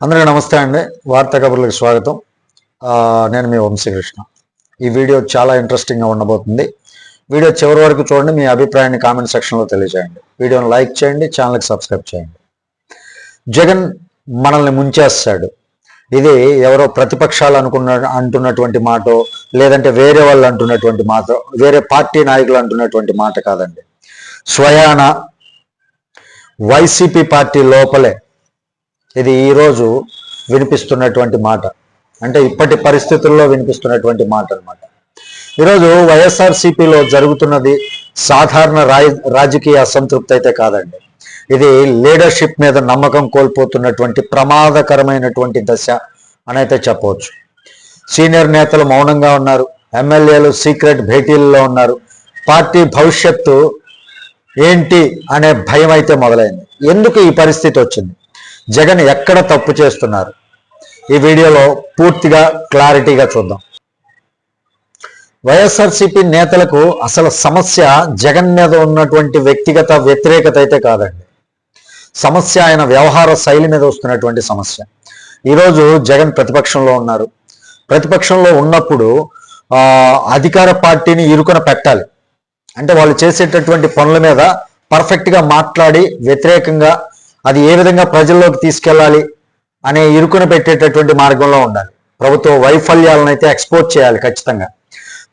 అందరికీ నమస్తే అండి. వార్తా కబుర్లకు స్వాగతం. నేను మీ వంశీకృష్ణ. ఈ వీడియో చాలా ఇంట్రెస్టింగ్గా ఉండబోతుంది. వీడియో చివరి వరకు చూడండి. మీ అభిప్రాయాన్ని కామెంట్ సెక్షన్లో తెలియజేయండి. వీడియోని లైక్ చేయండి, ఛానల్కి సబ్స్క్రైబ్ చేయండి. జగన్ మనల్ని ముంచేస్తాడు. ఇది ఎవరో ప్రతిపక్షాలు అంటున్నటువంటి మాట, లేదంటే వేరే వాళ్ళు అంటున్నటువంటి మాట, వేరే పార్టీ నాయకులు అంటున్నటువంటి మాట కాదండి. స్వయాన వైసీపీ పార్టీ లోపలే ఇది ఈరోజు వినిపిస్తున్నటువంటి మాట, అంటే ఇప్పటి పరిస్థితుల్లో వినిపిస్తున్నటువంటి మాట అనమాట. ఈరోజు వైఎస్ఆర్సీపీలో జరుగుతున్నది సాధారణ రాజకీయ అసంతృప్తి అయితే కాదండి. ఇది లీడర్షిప్ మీద నమ్మకం కోల్పోతున్నటువంటి ప్రమాదకరమైనటువంటి దశ అని అయితే చెప్పవచ్చు. సీనియర్ నేతలు మౌనంగా ఉన్నారు, ఎమ్మెల్యేలు సీక్రెట్ భేటీల్లో ఉన్నారు. పార్టీ భవిష్యత్తు ఏంటి అనే భయం అయితే మొదలైంది. ఎందుకు ఈ పరిస్థితి వచ్చింది? జగన్ ఎక్కడ తప్పు చేస్తున్నారు? ఈ వీడియోలో పూర్తిగా క్లారిటీగా చూద్దాం. వైఎస్ఆర్సీపీ నేతలకు అసలు సమస్య జగన్ మీద ఉన్నటువంటి వ్యక్తిగత వ్యతిరేకత అయితే కాదండి. సమస్య ఆయన వ్యవహార శైలి మీద వస్తున్నటువంటి సమస్య. ఈరోజు జగన్ ప్రతిపక్షంలో ఉన్నారు. ప్రతిపక్షంలో ఉన్నప్పుడు అధికార పార్టీని ఇరుకున పెట్టాలి అంటే వాళ్ళు చేసేటటువంటి పనుల మీద పర్ఫెక్ట్గా మాట్లాడి వ్యతిరేకంగా అది ఏ విధంగా ప్రజల్లోకి తీసుకెళ్ళాలి అనే ఇరుకున పెట్టేటటువంటి మార్గంలో ఉండాలి. ప్రభుత్వ వైఫల్యాలను అయితే ఎక్స్పోజ్ చేయాలి ఖచ్చితంగా.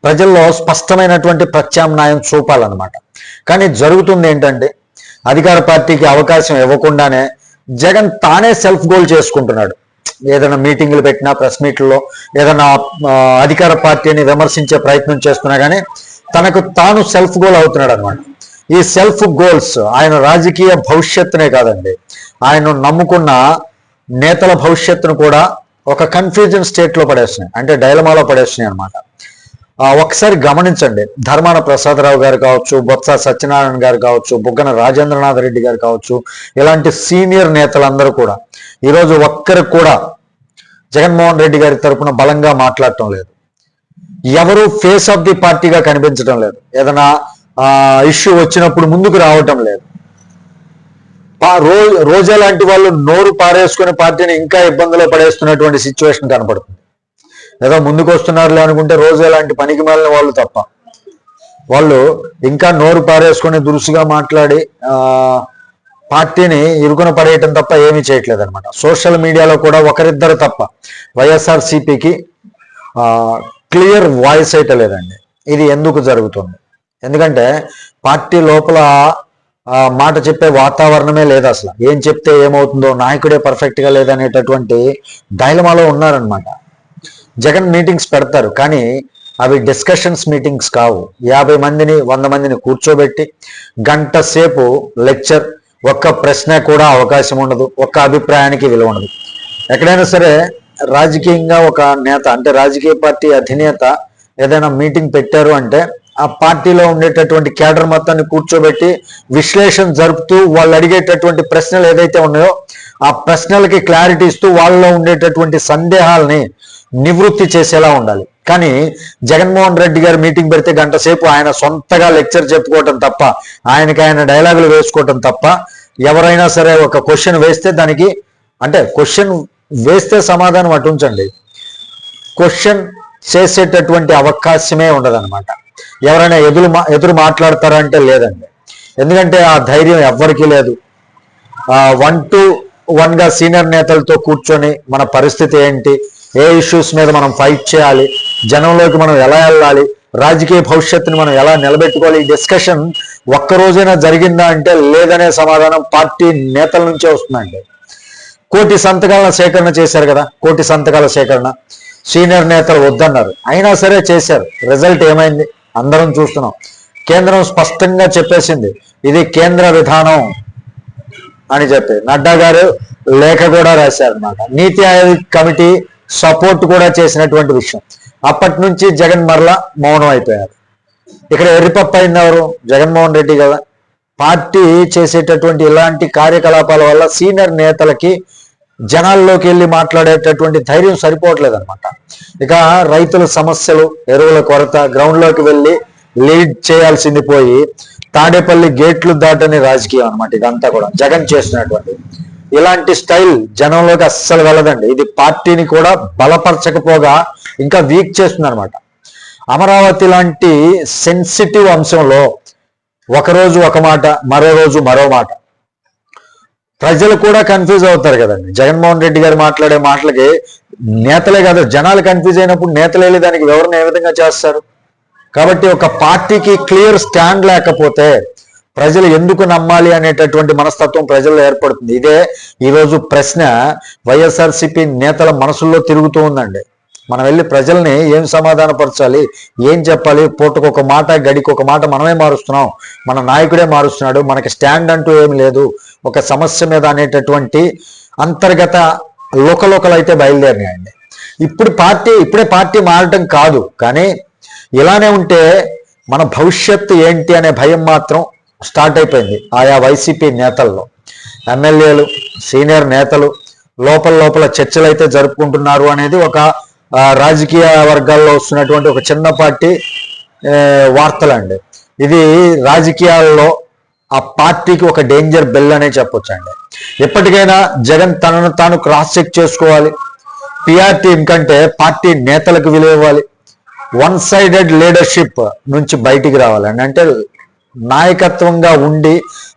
ప్రజల్లో స్పష్టమైనటువంటి ప్రత్యామ్నాయం చూపాలన్నమాట. కానీ జరుగుతుంది ఏంటంటే అధికార పార్టీకి అవకాశం ఇవ్వకుండానే జగన్ తానే సెల్ఫ్ గోల్ చేసుకుంటున్నాడు. ఏదైనా మీటింగులు పెట్టినా, ప్రెస్ మీట్లలో ఏదైనా అధికార పార్టీని విమర్శించే ప్రయత్నం చేస్తున్నా కానీ తనకు తాను సెల్ఫ్ గోల్ అవుతున్నాడు అనమాట. ఈ సెల్ఫ్ గోల్స్ ఆయన రాజకీయ భవిష్యత్తునే కాదండి, ఆయన నమ్ముకున్న నేతల భవిష్యత్తును కూడా ఒక కన్ఫ్యూజన్ స్టేట్లో పడేస్తున్నాయి, అంటే డైలమాలో పడేస్తున్నాయి అనమాట. ఒకసారి గమనించండి. ధర్మాన ప్రసాదరావు గారు కావచ్చు, బొత్స సత్యనారాయణ గారు కావచ్చు, బుగ్గన రాజేంద్రనాథ్ రెడ్డి గారు కావచ్చు, ఇలాంటి సీనియర్ నేతలందరూ కూడా ఈరోజు ఒక్కరికి కూడా జగన్మోహన్ రెడ్డి గారి తరఫున బలంగా మాట్లాడటం లేదు. ఎవరు ఫేస్ ఆఫ్ ది పార్టీగా కనిపించడం లేదు. ఏదైనా ఇష్యూ వచ్చినప్పుడు ముందుకు రావటం లేదు. రోజా లాంటి వాళ్ళు నోరు పారేసుకునే పార్టీని ఇంకా ఇబ్బందులో పడేస్తున్నటువంటి సిచ్యువేషన్ కనపడుతుంది. ఏదో ముందుకు వస్తున్నారులే అనుకుంటే రోజా లాంటి పనికి మాలిన వాళ్ళు తప్ప వాళ్ళు ఇంకా నోరు పారేసుకొని దురుసుగా మాట్లాడి పార్టీని ఇరుకున పడేయటం తప్ప ఏమీ చేయట్లేదు అనమాట. సోషల్ మీడియాలో కూడా ఒకరిద్దరు తప్ప వైఎస్ఆర్సీపీకి క్లియర్ వాయిస్ అయితే లేదండి. ఇది ఎందుకు జరుగుతుంది? ఎందుకంటే పార్టీ లోపల మాట చెప్పే వాతావరణమే లేదు. అసలు ఏం చెప్తే ఏమవుతుందో, నాయకుడే పర్ఫెక్ట్గా లేదనేటటువంటి డైలమాలో ఉన్నారనమాట. జగన్ మీటింగ్స్ పెడతారు కానీ అవి డిస్కషన్స్ మీటింగ్స్ కావు. 50 మందిని 100 మందిని కూర్చోబెట్టి గంట సేపు లెక్చర్, ఒక్క ప్రశ్న కూడా అవకాశం ఉండదు, ఒక్క అభిప్రాయానికి విలువ ఉండదు. ఎక్కడైనా సరే రాజకీయంగా ఒక నేత అంటే రాజకీయ పార్టీ అధినేత ఏదైనా మీటింగ్ పెట్టారు అంటే ఆ పార్టీలో ఉండేటటువంటి కేడర్ మొత్తాన్ని కూర్చోబెట్టి విశ్లేషణ జరుపుతూ వాళ్ళు అడిగేటటువంటి ప్రశ్నలు ఏదైతే ఉన్నాయో ఆ ప్రశ్నలకి క్లారిటీ ఇస్తూ వాళ్ళలో ఉండేటటువంటి సందేహాలని నివృత్తి చేసేలా ఉండాలి. కానీ జగన్మోహన్ రెడ్డి గారు మీటింగ్ పెడితే గంట సేపు ఆయన సొంతగా లెక్చర్ చెప్పుకోవటం తప్ప, ఆయనకి ఆయన డైలాగులు వేసుకోవటం తప్ప, ఎవరైనా సరే ఒక క్వశ్చన్ వేస్తే దానికి అంటే క్వశ్చన్ వేస్తే సమాధానం అటు ఉంచండి, క్వశ్చన్ చేసేటటువంటి అవకాశమే ఉండదన్నమాట. ఎవరైనా ఎదురు మాట్లాడతారంటే లేదండి. ఎందుకంటే ఆ ధైర్యం ఎవ్వరికీ లేదు. 1-to-1 గా సీనియర్ నేతలతో కూర్చొని మన పరిస్థితి ఏంటి, ఏ ఇష్యూస్ మీద మనం ఫైట్ చేయాలి, జనంలోకి మనం ఎలా వెళ్ళాలి, రాజకీయ భవిష్యత్తుని మనం ఎలా నిలబెట్టుకోవాలి, ఈ డిస్కషన్ ఒక్కరోజైనా జరిగిందా అంటే లేదనే సమాధానం పార్టీ నేతల నుంచే వస్తుందండి. 1,000 సంతకాల సేకరణ చేశారు కదా, 1,000 సంతకాల సేకరణ సీనియర్ నేతలు వద్దన్నారు, అయినా సరే చేశారు. రిజల్ట్ ఏమైంది అందరం చూస్తున్నాం. కేంద్రం స్పష్టంగా చెప్పేసింది ఇది కేంద్ర విధానం అని చెప్పి నడ్డా గారు లేఖ కూడా రాశారనమాట. నీతి ఆయోగ్ కమిటీ సపోర్ట్ కూడా చేసినటువంటి విషయం. అప్పటి నుంచి జగన్ మరలా మౌనం అయిపోయారు. ఇక్కడ ఎర్రిపప్పు అయింది ఎవరు? జగన్మోహన్ రెడ్డి కదా. పార్టీ చేసేటటువంటి ఇలాంటి కార్యకలాపాల వల్ల సీనియర్ నేతలకి జనాల్లోకి వెళ్ళి మాట్లాడేటటువంటి ధైర్యం సరిపోవట్లేదు అనమాట. ఇక రైతుల సమస్యలు, ఎరువుల కొరత, గ్రౌండ్లోకి వెళ్ళి లీడ్ చేయాల్సింది పోయి తాడేపల్లి గేట్లు దాటని రాజకీయం అనమాట ఇదంతా కూడా జగన్ చేస్తున్నటువంటి. ఇలాంటి స్టైల్ జనంలోకి అస్సలు వెళ్ళదండి. ఇది పార్టీని కూడా బలపరచకపోగా ఇంకా వీక్ చేస్తుంది అనమాట. అమరావతి లాంటి సెన్సిటివ్ అంశంలో ఒకరోజు ఒక మాట, మరో రోజు మరో మాట, ప్రజలు కూడా కన్ఫ్యూజ్ అవుతారు కదండి. జగన్మోహన్ రెడ్డి గారు మాట్లాడే మాటలకి నేతలే కాదు జనాలు కన్ఫ్యూజ్ అయినప్పుడు నేతలు వెళ్ళి దానికి వివరణ ఏ విధంగా చేస్తారు? కాబట్టి ఒక పార్టీకి క్లియర్ స్టాండ్ లేకపోతే ప్రజలు ఎందుకు నమ్మాలి అనేటటువంటి మనస్తత్వం ప్రజల్లో ఏర్పడుతుంది. ఇదే ఈరోజు ప్రశ్న వైఎస్ఆర్సీపీ నేతల మనసుల్లో తిరుగుతూ ఉందండి. మనం వెళ్ళి ప్రజల్ని ఏం సమాధానపరచాలి, ఏం చెప్పాలి? పూటకు ఒక మాట, గడికి ఒక మాట మనమే మారుస్తున్నాం, మన నాయకుడే మారుస్తున్నాడు, మనకి స్టాండ్ అంటూ ఏమి లేదు ఒక సమస్య మీద అనేటటువంటి అంతర్గత లోకలోకలు అయితే బయలుదేరినాయండి. ఇప్పుడే పార్టీ మారటం కాదు, కానీ ఇలానే ఉంటే మన భవిష్యత్తు ఏంటి అనే భయం మాత్రం స్టార్ట్ అయిపోయింది ఆయా వైసీపీ నేతల్లో. ఎమ్మెల్యేలు, సీనియర్ నేతలు లోపల చర్చలు అయితే జరుపుకుంటున్నారు అనేది ఒక రాజకీయ వర్గాల్లో వస్తున్నటువంటి ఒక చిన్నపాటి వార్తలండి. ఇది రాజకీయాల్లో ఆ పార్టీకి ఒక డేంజర్ బెల్ అనే చెప్పొచ్చండి. ఎప్పటికైనా జగన్ తనను తాను క్రాస్ చెక్ చేసుకోవాలి. పిఆర్ టీం కంటే పార్టీ నేతలకు విలువ ఇవ్వాలి. వన్ సైడెడ్ లీడర్షిప్ నుంచి బయటికి రావాలండి. అంటే నాయకత్వంగా ఉండి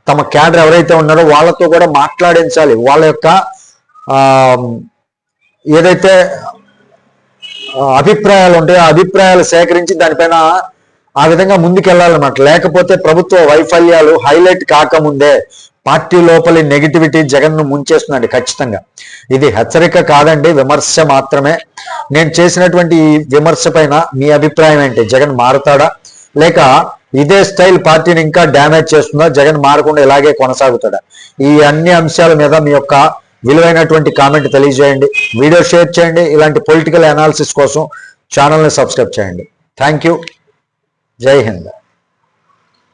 తమ క్యాడర్ ఎవరైతే ఉన్నారో వాళ్ళతో కూడా మాట్లాడించాలి. వాళ్ళ యొక్క ఏదైతే అభిప్రాయాలు ఉంటాయో ఆ అభిప్రాయాలు సేకరించి దానిపైన ఆ విధంగా ముందుకెళ్లాలన్నమాట. లేకపోతే ప్రభుత్వ వైఫల్యాలు హైలైట్ కాకముందే పార్టీ లోపలి నెగిటివిటీ జగన్ ను ముంచేస్తుందండి ఖచ్చితంగా. ఇది హెచ్చరిక కాదండి, విమర్శ మాత్రమే. నేను చేసినటువంటి ఈ విమర్శ పైన మీ అభిప్రాయం ఏంటి? జగన్ మారుతాడా, లేక ఇదే స్టైల్ పార్టీని ఇంకా డ్యామేజ్ చేస్తుందా, జగన్ మారకుండా ఇలాగే కొనసాగుతాడా? ఈ అన్ని అంశాల మీద మీ యొక్క విలువైనటువంటి కామెంట్ తెలియజేయండి. వీడియో షేర్ చేయండి. ఇలాంటి పొలిటికల్ అనాలిసిస్ కోసం ఛానల్ని సబ్స్క్రైబ్ చేయండి. Thank you. జై హింద్.